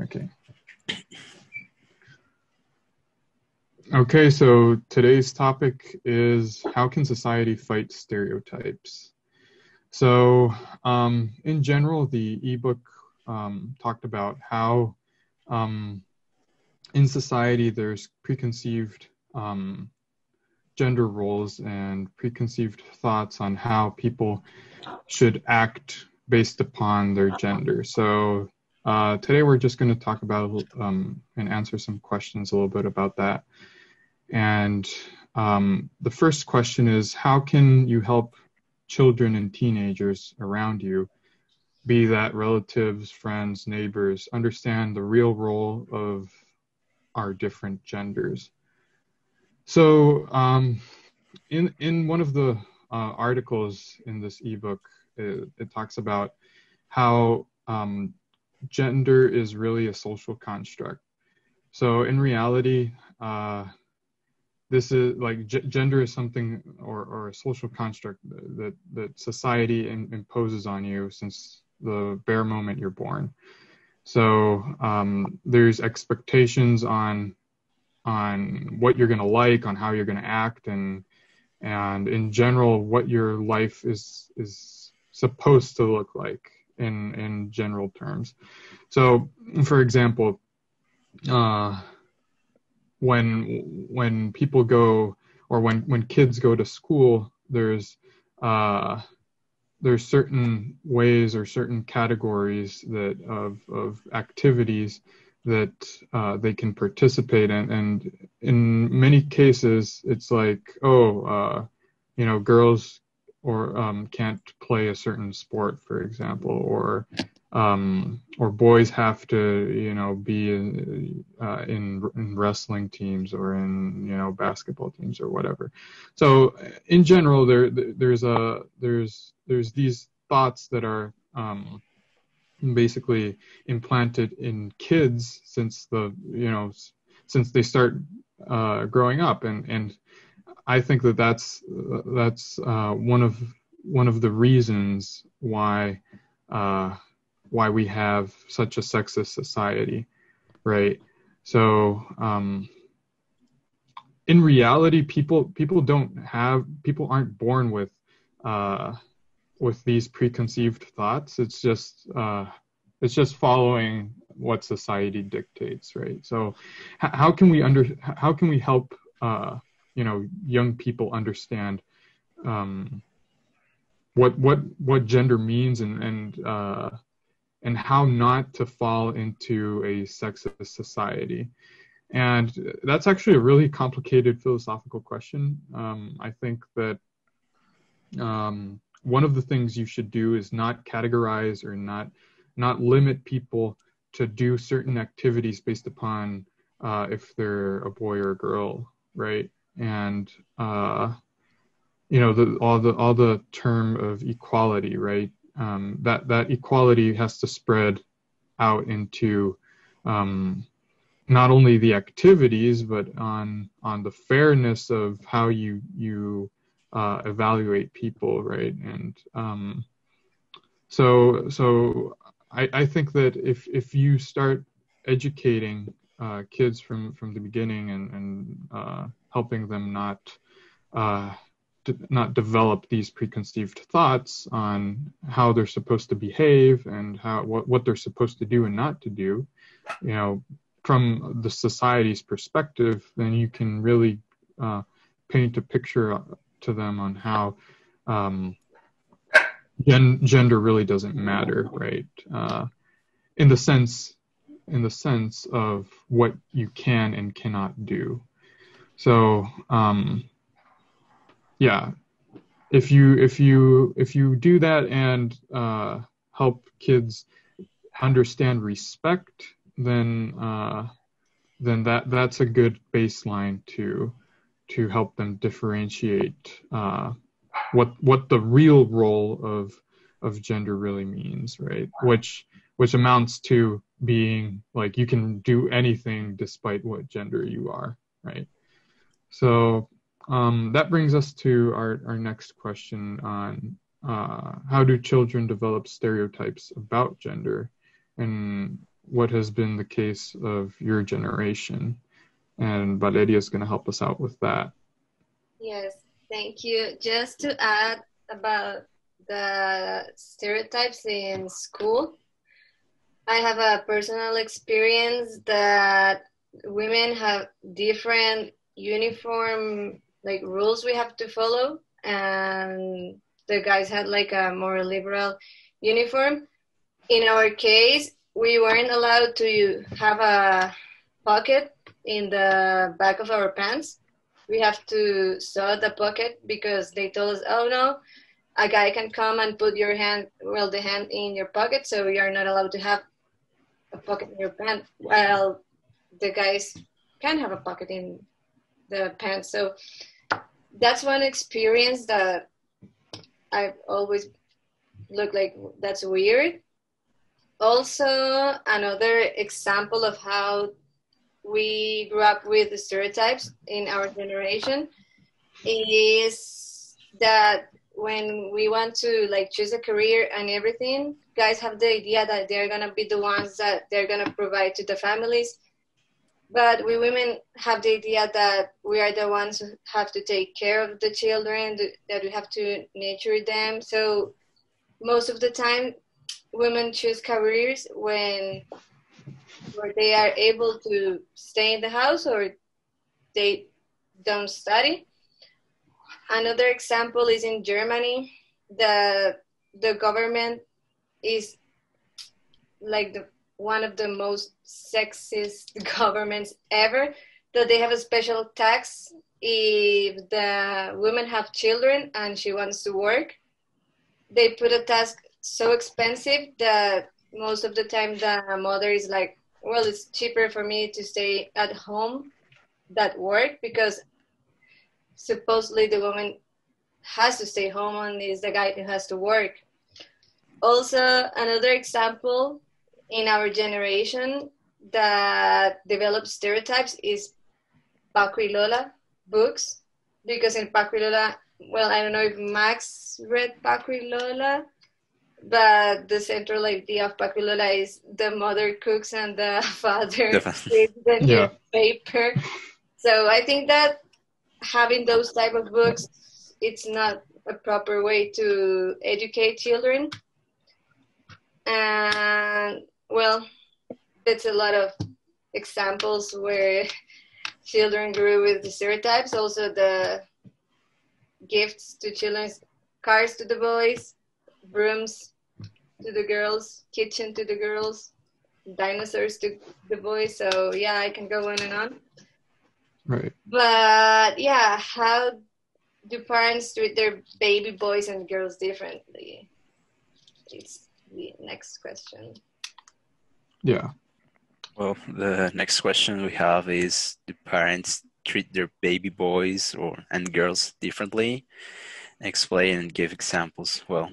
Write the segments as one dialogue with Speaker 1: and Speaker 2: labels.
Speaker 1: Okay. Okay, so today's topic is how can society fight stereotypes? So, in general, the ebook talked about how in society there's preconceived gender roles and preconceived thoughts on how people should act based upon their gender. So today we're just going to talk about and answer some questions a little bit about that. And the first question is, how can you help children and teenagers around you, be that relatives, friends, neighbors, understand the real role of our different genders? So in one of the articles in this ebook, it talks about how gender is really a social construct. So in reality, this is like gender is something or a social construct that society imposes on you since the bare moment you're born. So there's expectations on what you're going to like, on how you're going to act, and in general what your life is supposed to look like in general terms. So for example, when people go, or when kids go to school, there's certain ways or certain categories that of activities that they can participate in, and in many cases it's like, girls or can't play a certain sport, for example, or boys have to be in wrestling teams or in basketball teams or whatever. So in general, there's these thoughts that are basically implanted in kids since they start growing up, and I think that's one of the reasons why we have such a sexist society, right? So in reality, people aren't born with these preconceived thoughts. It's just following what society dictates, right? So how can we help young people understand what gender means and how not to fall into a sexist society? And that's actually a really complicated philosophical question. I think that one of the things you should do is not categorize or not limit people to do certain activities based upon if they're a boy or a girl, right? And all the term of equality, right? That equality has to spread out into not only the activities, but on the fairness of how you evaluate people, right? And so I think that if you start educating kids from the beginning and helping them not develop these preconceived thoughts on how they're supposed to behave and what they're supposed to do and not to do, from the society's perspective, then you can really paint a picture to them on how gender really doesn't matter, right? In the sense of what you can and cannot do. So yeah, if you do that and help kids understand respect, then that's a good baseline to help them differentiate what the real role of gender really means, right? Which amounts to being like you can do anything despite what gender you are, right? So that brings us to our next question on how do children develop stereotypes about gender, and what has been the case of your generation. And Valeria is going to help us out with that.
Speaker 2: Yes, thank you. Just to add about the stereotypes in school, I have a personal experience that women have different uniform like rules we have to follow, and the guys had like a more liberal uniform. In our case, we weren't allowed to have a pocket in the back of our pants. We have to sew the pocket because they told us, oh no, a guy can come and put your hand, well, the hand in your pocket, so you're not allowed to have a pocket in your pants. Well, the guys can have a pocket in the pants. So that's one experience that I've always looked like that's weird. Also, another example of how we grew up with the stereotypes in our generation is that when we want to like choose a career and everything, guys have the idea that they're gonna be the ones that they're gonna provide to the families. But we women have the idea that we are the ones who have to take care of the children, that we have to nurture them. So most of the time, women choose careers where they are able to stay in the house or they don't study. Another example is in Germany. The government is like one of the most sexist governments ever, that they have a special tax if the women have children and she wants to work. They put a task so expensive that most of the time the mother is like, well, it's cheaper for me to stay at home than work, because supposedly the woman has to stay home and it's the guy who has to work. Also, another example in our generation that develops stereotypes is Paco y Lola books, because in Paco y Lola, well, I don't know if Max read Paco y Lola, but the central idea of Paco y Lola is the mother cooks and the father reads the newspaper. So I think that having those type of books, it's not a proper way to educate children. And well, that's a lot of examples where children grew with the stereotypes. Also the gifts to children, cars to the boys, brooms to the girls, kitchen to the girls, dinosaurs to the boys. So yeah, I can go on and on.
Speaker 1: Right.
Speaker 2: But yeah, how do parents treat their baby boys and girls differently? It's the next question.
Speaker 1: Yeah.
Speaker 3: Well, the next question we have is, do parents treat their baby boys and girls differently? Explain and give examples. Well,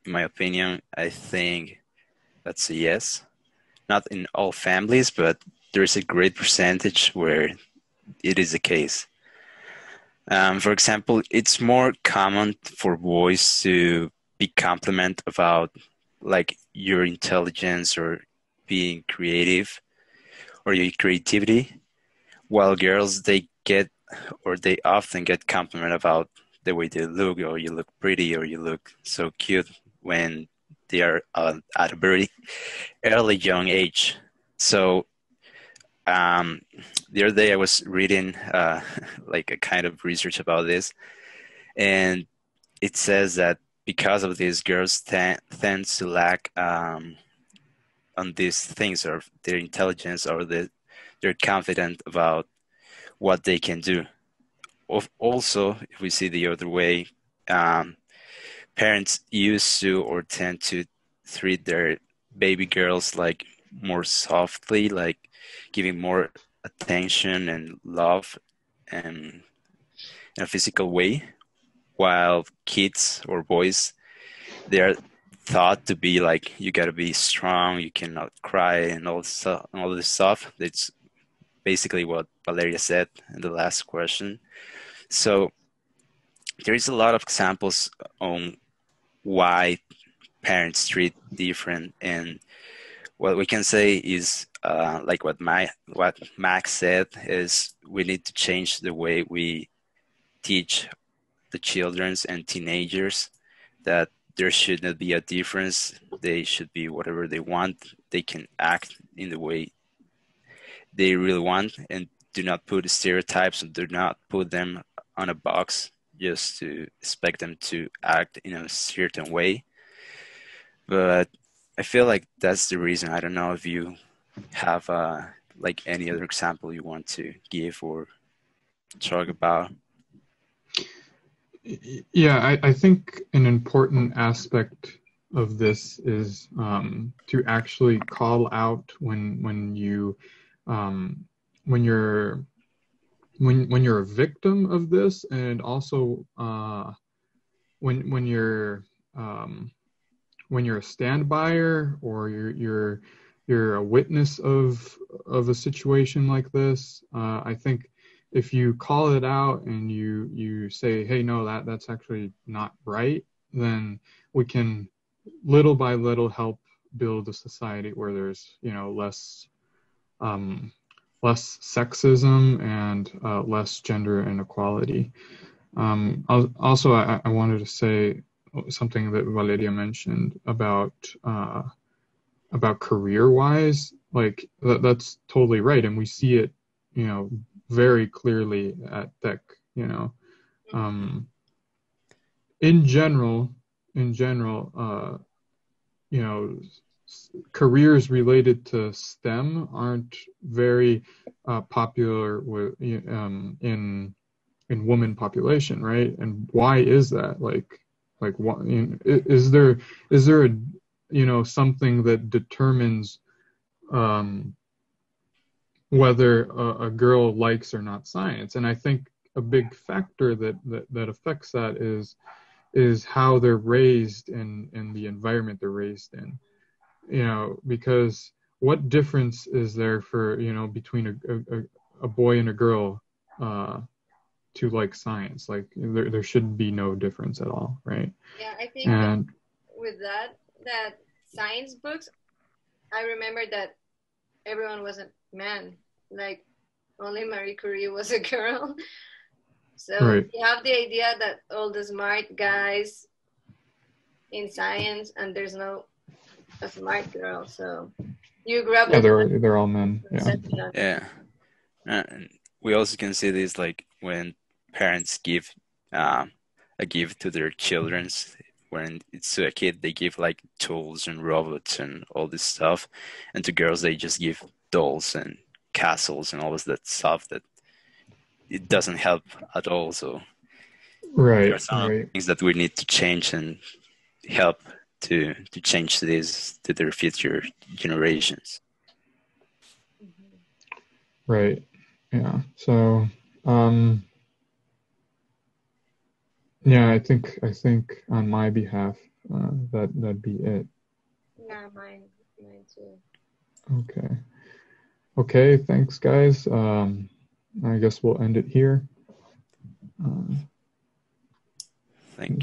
Speaker 3: in my opinion, I think that's a yes. Not in all families, but there's a great percentage where it is the case. For example, it's more common for boys to be complimented about like your intelligence or being creative or your creativity, while girls, they often get complimented about the way they look, or you look pretty, or you look so cute when they are at a very early young age. So the other day I was reading like a kind of research about this, and it says that because of this, girls tend to lack on these things, or their intelligence, or they're confident about what they can do. Also, if we see the other way, parents used to or tend to treat their baby girls like more softly, like giving more attention and love and in a physical way, while kids or boys, they're thought to be like, you got to be strong, you cannot cry, and all this stuff. That's basically what Valeria said in the last question. So there is a lot of examples on why parents treat different and what we can say is like what Max said is we need to change the way we teach the children and teenagers that there should not be a difference. They should be whatever they want. They can act in the way they really want, and do not put stereotypes and do not put them on a box just to expect them to act in a certain way. But I feel like that's the reason. I don't know if you have like any other example you want to give or talk about.
Speaker 1: Yeah, I think an important aspect of this is to actually call out when you're a victim of this, and also when you're a standbyer, or you're a witness of a situation like this. I think if you call it out and you say, hey, no, that's actually not right, then we can little by little help build a society where there's less sexism and less gender inequality. Also, I wanted to say something that Valeria mentioned about career-wise. Like that's totally right, and we see it, very clearly at tech. In general, careers related to STEM aren't very popular in women population, right? And why is that? Like what, is there a something that determines whether a girl likes or not science? And I think a big factor that affects that is how they're raised in the environment they're raised in. Because what difference is there for between a boy and a girl to like science? Like there should be no difference at all, right?
Speaker 2: Yeah, I think with that science books, I remember that everyone was a man. Like only Marie Curie was a girl. So
Speaker 1: right.
Speaker 2: You have the idea that all the smart guys in science, and there's no a smart girl. So you grew up.
Speaker 1: Yeah, they're all men.
Speaker 3: Yeah. And we also can see this like when parents give a gift to their children. When it's to a kid, they give like tools and robots and all this stuff, and to girls they just give dolls and castles and all this that stuff that it doesn't help at all. So
Speaker 1: right,
Speaker 3: there are some things that we need to change and help to change this to their future generations.
Speaker 1: Right. Yeah. So yeah, I think on my behalf that'd be it.
Speaker 2: Yeah, mine too.
Speaker 1: Okay, thanks guys. I guess we'll end it here.
Speaker 3: Thank you.